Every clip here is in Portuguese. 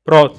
Pronto.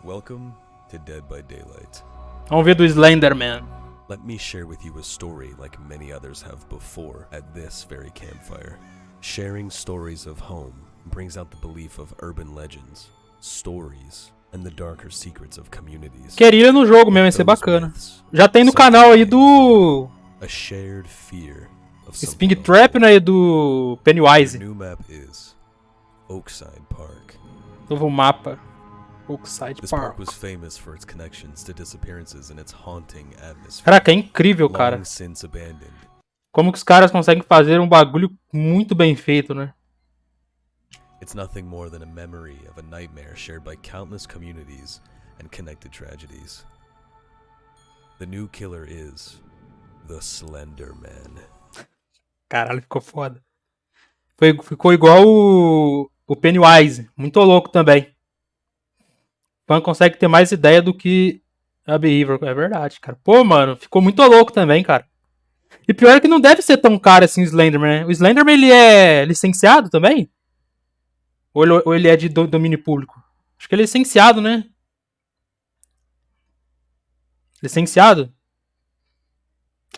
Welcome to Dead by Daylight. Vamos ver do Slenderman. Let me share with you a story like many others have before at this very campfire. Sharing stories of home brings out the belief of urban legends, stories, and the darker secrets of communities. Queria no jogo mesmo, ia ser bacana. Já tem no canal aí do A shared fear of Springtrap, né, e do Pennywise. The new map is Oakside Park. Novo mapa. Oakside This Park. park was famous for its connections to disappearances and its haunting atmosphere. Caraca, é incrível, cara. Long since abandoned. Como que os caras conseguem fazer um bagulho muito bem feito, né? It's nothing more than a memory of a nightmare shared by countless communities and connected tragedies. The new killer is the Slenderman. Caralho, ficou foda. Ficou igual o Pennywise. Muito louco também. O Pan consegue ter mais ideia do que a Beaver. É verdade, cara. Pô, mano, ficou muito louco também, cara. E pior é que não deve ser tão caro assim o Slenderman, né? O Slenderman, ele é licenciado também? Ou ele é de domínio público? Acho que ele é licenciado, né? Licenciado?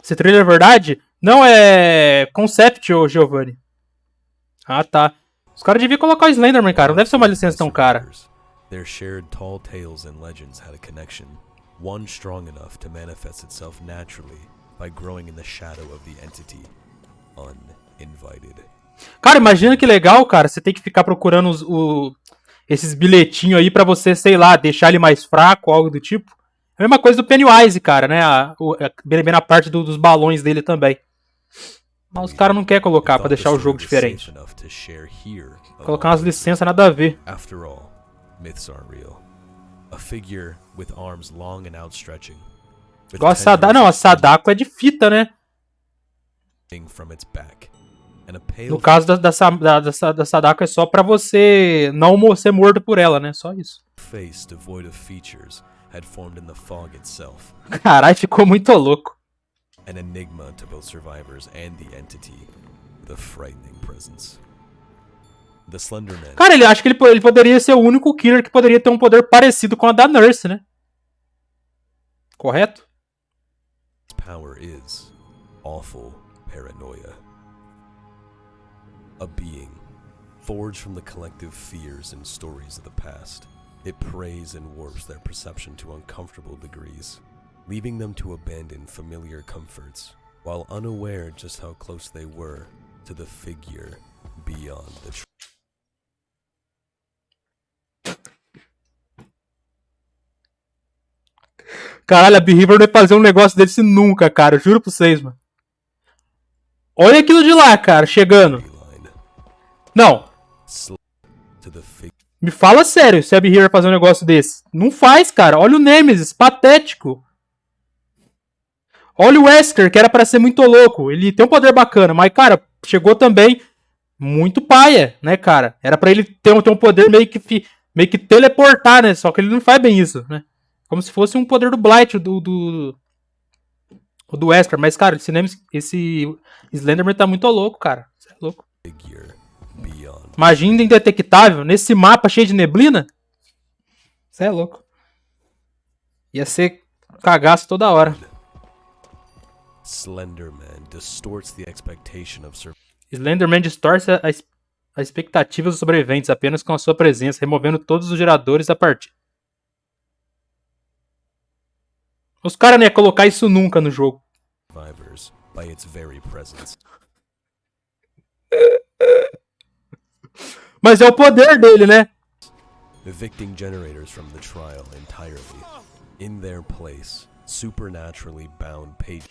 Esse trailer é verdade? Não, é concept, ô Giovanni. Ah, tá. Os caras deviam colocar o Slenderman, cara. Não deve ser uma licença tão cara. Their shared tall tales and legends had a connection, one strong enough to manifest itself naturally by growing in the shadow of the entity, uninvited. Cara, imagina que legal, cara. Você tem que ficar procurando esses bilhetinhos aí pra você, sei lá, deixar ele mais fraco, algo do tipo. É a mesma coisa do Pennywise, cara, né? Bem na parte dos balões dele também. Mas os caras não querem colocar pra deixar o jogo diferente. Colocar umas licenças nada a ver. After all, myths aren't real. A figure with arms long and outstretching. Igual a Sadako. Não, a Sadako é de fita, né? From its back. No caso da Sadako é só pra você não ser morto por ela, né? Só isso. Face devoid of features had formed in the fog itself. Caralho, ficou muito louco. An enigma to both survivors and the entity, the frightening presence. The Slenderman. Cara, ele acha que ele poderia ser o único killer que poderia ter um poder parecido com a da Nurse, né? Correto? Power is awful paranoia. A being forged from the collective fears and stories of the past. It preys and warps their perception to uncomfortable degrees, leaving them to abandon familiar comforts, while unaware just how close they were to the figure beyond the Caralho, a Beaver não ia fazer um negócio desse nunca, cara. Juro pra vocês, mano. Olha aquilo de lá, cara, chegando. Não. Me fala sério se a Beaver fazer um negócio desse. Não faz, cara. Olha o Nemesis, patético. Olha o Wesker, que era pra ser muito louco. Ele tem um poder bacana, mas, cara, chegou também muito paia, né, cara? Era pra ele ter um poder meio que teleportar, né? Só que ele não faz bem isso, né? Como se fosse um poder do Blight, do Wesker. Mas, cara, esse Slenderman tá muito louco, cara. Você é louco. Imagina indetectável nesse mapa cheio de neblina. Você é louco. Ia ser cagaço toda hora. Slenderman distorce a expectativa dos sobreviventes apenas com a sua presença, removendo todos os geradores da partida. Os caras não iam colocar isso nunca no jogo. Mas é o poder dele, né? Evicting generators from the trial entirely. In their place, supernaturally bound pages.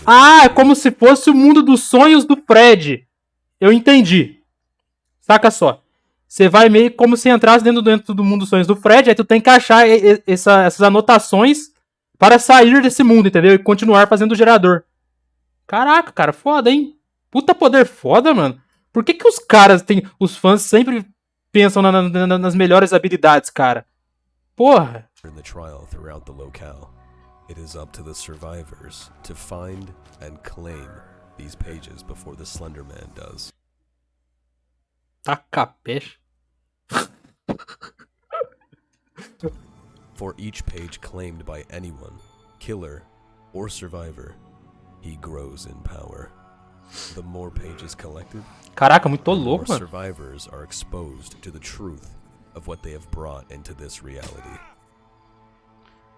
Ah, é como se fosse o mundo dos sonhos do Fred. Eu entendi. Saca só. Você vai meio como se entrasse dentro do mundo dos sonhos do Fred, aí tu tem que achar essas anotações para sair desse mundo, entendeu? E continuar fazendo o gerador. Caraca, cara, foda, hein? Puta poder foda, mano. Por que os caras os fãs sempre pensam nas melhores habilidades, cara? Porra. It is up to the survivors to find and claim these pages before the Slenderman does. Taca peixe. For each page claimed by anyone, killer or survivor, he grows in power. The more pages collected, Caraca, muito the more louco, mano. survivors are exposed to the truth of what they have brought into this reality.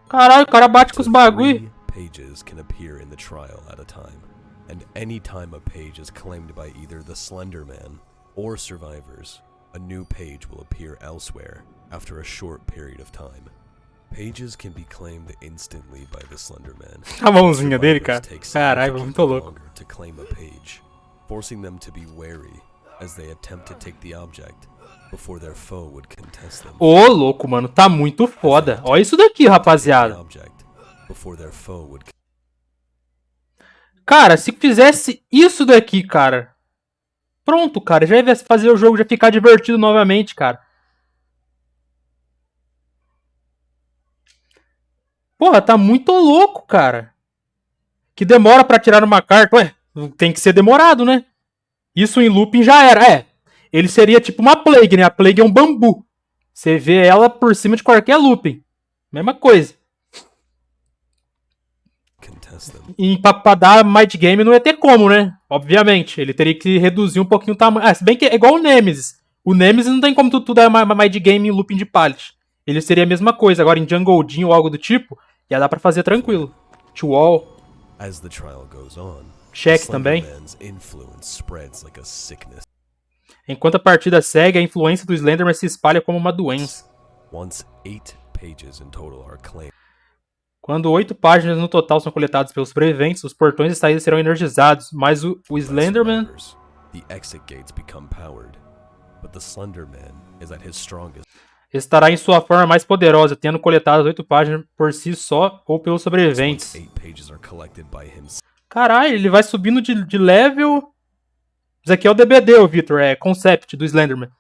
Caralho, o cara bate com os bagulho. 3 pages can appear in the trial at a time, and any time a page is claimed by either the Slenderman or survivors, a new page will appear elsewhere after a short period of time. Pages can be claimed instantly by the Slenderman. A mãozinha dele, cara. Take Caralho, significantly muito louco. longer to claim a page, forcing them to be wary as they attempt to take the object before their foe would contest them. Ô, louco, mano. Tá muito foda. Olha isso daqui, rapaziada. Cara, se fizesse isso daqui, cara. Pronto, cara. Já ia fazer o jogo já ficar divertido novamente, cara. Porra, tá muito louco, cara. Que demora pra tirar uma carta. Ué, tem que ser demorado, né? Isso em looping já era. É, ele seria tipo uma plague, né? A plague é um bambu. Você vê ela por cima de qualquer looping. Mesma coisa. E pra dar mind game não ia ter como, né? Obviamente. Ele teria que reduzir um pouquinho o tamanho. Ah, se bem que é igual o Nemesis. O Nemesis não tem como tudo dar mind game em looping de pallet. Ele seria a mesma coisa. Agora em Jungle Gym ou algo do tipo, ia dar pra fazer tranquilo. To wall. Check também. Enquanto a partida segue, a influência do Slenderman se espalha como uma doença. Quando 8 páginas no total são coletadas pelos sobreviventes, os portões de saída serão energizados, mas o Slenderman estará em sua forma mais poderosa, tendo coletado as 8 páginas por si só ou pelos sobreviventes. Caralho, ele vai subindo de level. Isso aqui é o DBD, o Victor, é concept do Slenderman.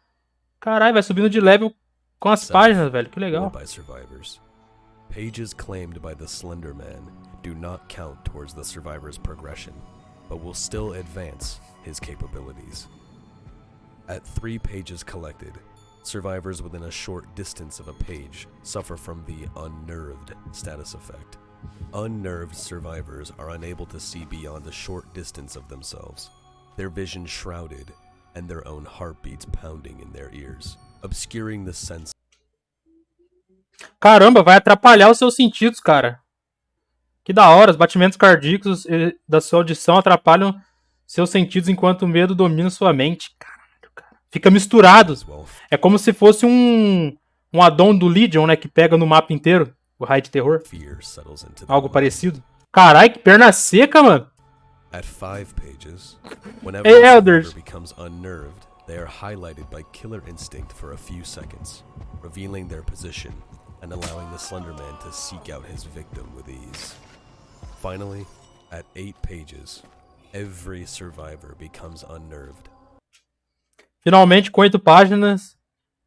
Caralho, vai subindo de level com as páginas, velho, que legal. Pages claimed by the Slenderman do not count towards the survivor's progression, but will still advance his capabilities. At 3 pages collected, survivors within a short distance of a page suffer from the unnerved status effect. Unnerved survivors are unable to see beyond a short distance of themselves, their vision shrouded and their own heartbeats pounding in their ears, obscuring the sense. Caramba, vai atrapalhar os seus sentidos, cara. Que da hora, os batimentos cardíacos da sua audição atrapalham seus sentidos enquanto o medo domina sua mente. Caralho, cara. Fica misturado. É como se fosse um addon do Legion, né, que pega no mapa inteiro. O raio de terror. Algo parecido. Caralho, que perna seca, mano. At 5 pages, whenever hey, a elders. survivor becomes unnerved, they are highlighted by killer instinct for a few seconds, revealing their position and allowing the Slenderman to seek out his victim with ease. Finally, at 8 pages, every survivor becomes unnerved. Finalmente, com 8 páginas,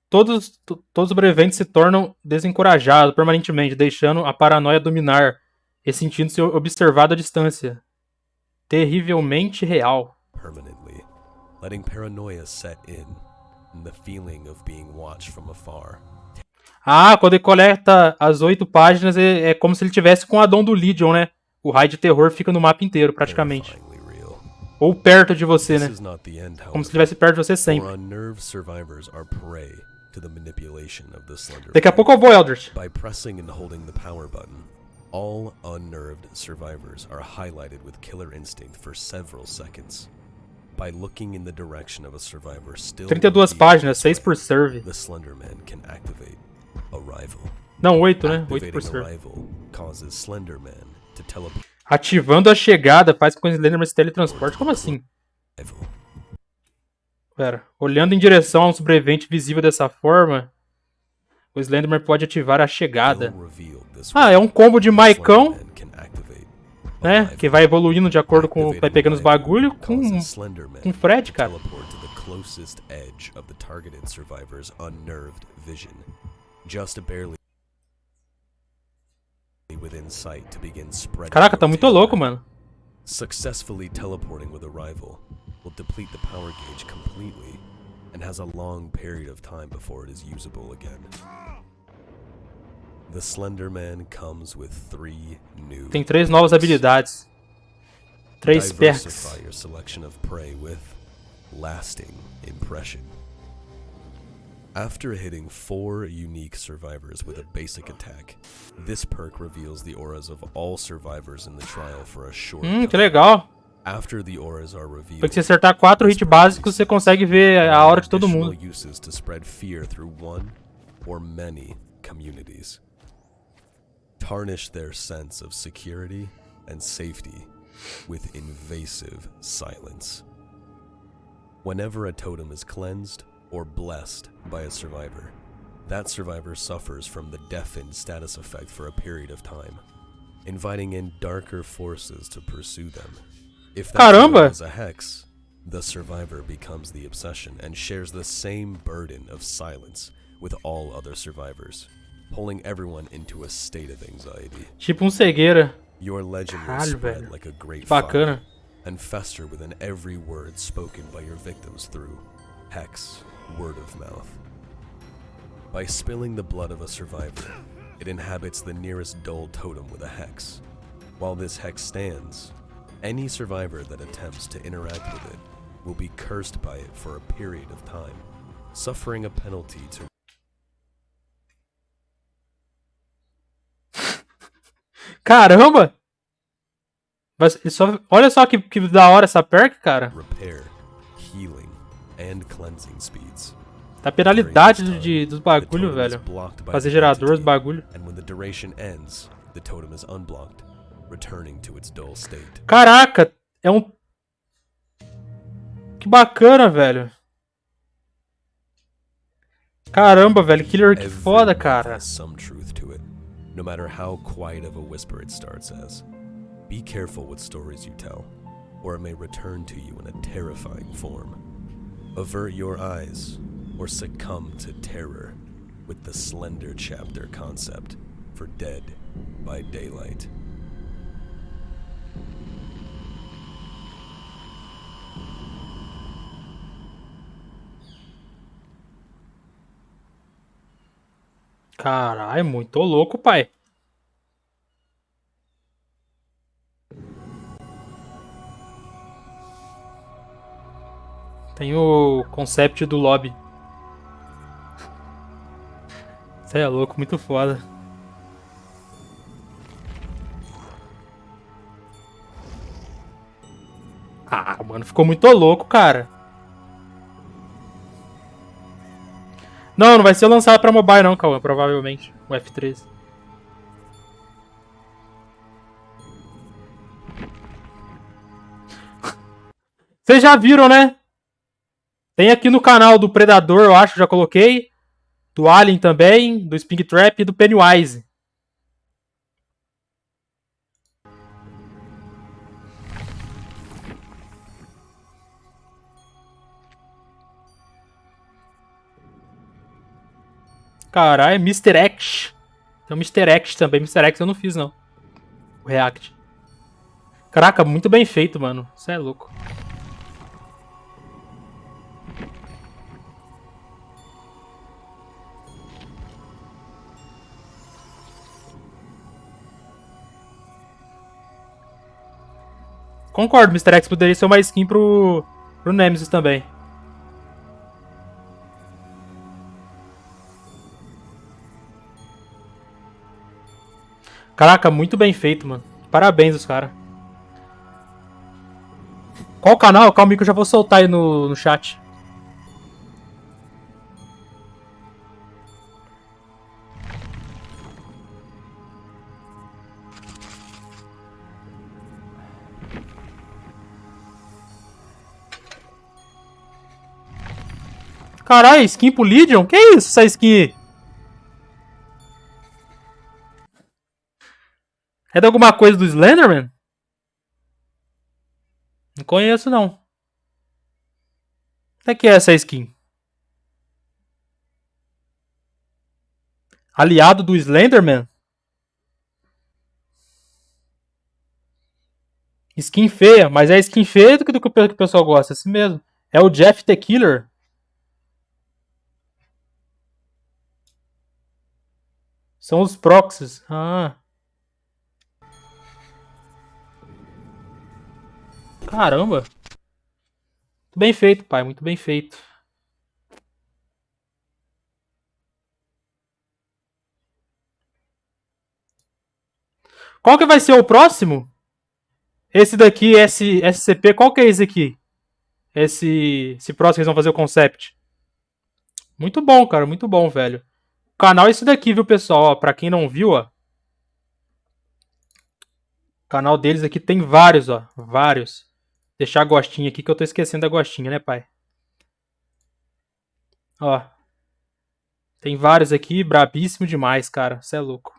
todos os sobreviventes se tornam desencorajados permanentemente, deixando a paranoia dominar e sentindo-se observado à distância. Terrivelmente real. Permanently, letting paranoia set in and the feeling of being watched from afar. Ah, quando ele coleta as 8 páginas, é como se ele tivesse com o addon do Legion, né? O raio de terror fica no mapa inteiro, praticamente. Ou perto de você, né? Como se estivesse perto de você sempre. Daqui a pouco eu vou, Eldritch. By pressing and holding the power button, all unnerved survivors are highlighted with killer instinct for several seconds. By looking in the direction of a survivor still 32 páginas, 6 por serve. The Slenderman can activate Arrival. Não, 8, né? 8 por serve. Arrival causes Slenderman to teleport. Ativando a chegada faz com que o Slenderman se teletransporte. Como assim? Pera. Olhando em direção a um sobrevivente visível dessa forma, o Slenderman pode ativar a chegada. Ah, é um combo de Maicão, né? Que vai evoluindo de acordo com... Vai pegando os bagulho com Fred, cara. Caraca, tá muito louco, mano. Successfully teleporting with Arrival will deplete the power gauge completely and has a long period of time before it is usable again. The Slenderman comes with 3 new. Tem 3 novas habilidades. 3 perks. Diversify your selection of prey with lasting impression. After hitting 4 unique survivors with a basic attack, this perk reveals the auras of all survivors in the trial for a short time. Que legal. After the auras are revealed, Porque se acertar 4 hits básicos, você consegue ver a aura de todo mundo. uses to spread fear through one or many communities. Tarnish their sense of security and safety with invasive silence. Whenever a totem is cleansed or blessed by a survivor, that survivor suffers from the deafened status effect for a period of time, inviting in darker forces to pursue them. If that totem is a hex, the survivor becomes the obsession and shares the same burden of silence with all other survivors, pulling everyone into a state of anxiety. Tipo cegueira. Your legend will spread like a great Bacana. fire and fester within every word spoken by your victims through hex, word of mouth. By spilling the blood of a survivor, it inhabits the nearest dull totem with a hex. While this hex stands, any survivor that attempts to interact with it will be cursed by it for a period of time, suffering a penalty to... Caramba! Olha só que da hora essa perk, cara. Repair, healing, and cleansing speeds. Tá penalidade dos bagulho, velho. Fazer gerador dos bagulho. And when the duration ends, the totem is unblocked, returning to its dull state. Caraca, é um... Que bacana, velho. Caramba, velho, killer que foda, cara. Some truth to it, no matter how quiet of a whisper it starts as. Be careful what stories you tell, or it may return to you in a terrifying form. Avert your eyes, or succumb to terror with the Slender Chapter concept for Dead by Daylight. Caralho, muito louco, pai. Tem o concept do lobby. Isso aí é louco, muito foda. Ah, mano, ficou muito louco, cara. Não vai ser lançado pra mobile não, Cauã, provavelmente. O F13. Vocês já viram, né? Tem aqui no canal do Predador, eu acho, já coloquei. Do Alien também, do Springtrap e do Pennywise. Caralho, Mr. X. Tem o Mr. X também. Mr. X eu não fiz, não. O React. Caraca, muito bem feito, mano. Isso é louco. Concordo, Mr. X poderia ser uma skin pro Nemesis também. Caraca, muito bem feito, mano. Parabéns os caras. Qual canal? Calma aí que eu já vou soltar aí no chat. Caralho, skin pro Legion? Que isso, essa skin? É de alguma coisa do Slenderman? Não conheço, não. O que é essa skin? Aliado do Slenderman? Skin feia, mas é skin feia do que o pessoal gosta, é assim mesmo. É o Jeff the Killer. São os proxies. Ah. Caramba. Muito bem feito, pai. Muito bem feito. Qual que vai ser o próximo? Esse daqui, SCP, qual que é esse aqui? Esse próximo que eles vão fazer o concept. Muito bom, cara. Muito bom, velho. O canal é esse daqui, viu, pessoal? Ó, pra quem não viu, ó. O canal deles aqui tem vários, ó. Vários. Deixar a gostinha aqui que eu tô esquecendo da gostinha, né, pai? Ó. Tem vários aqui, brabíssimo demais, cara. Cê é louco.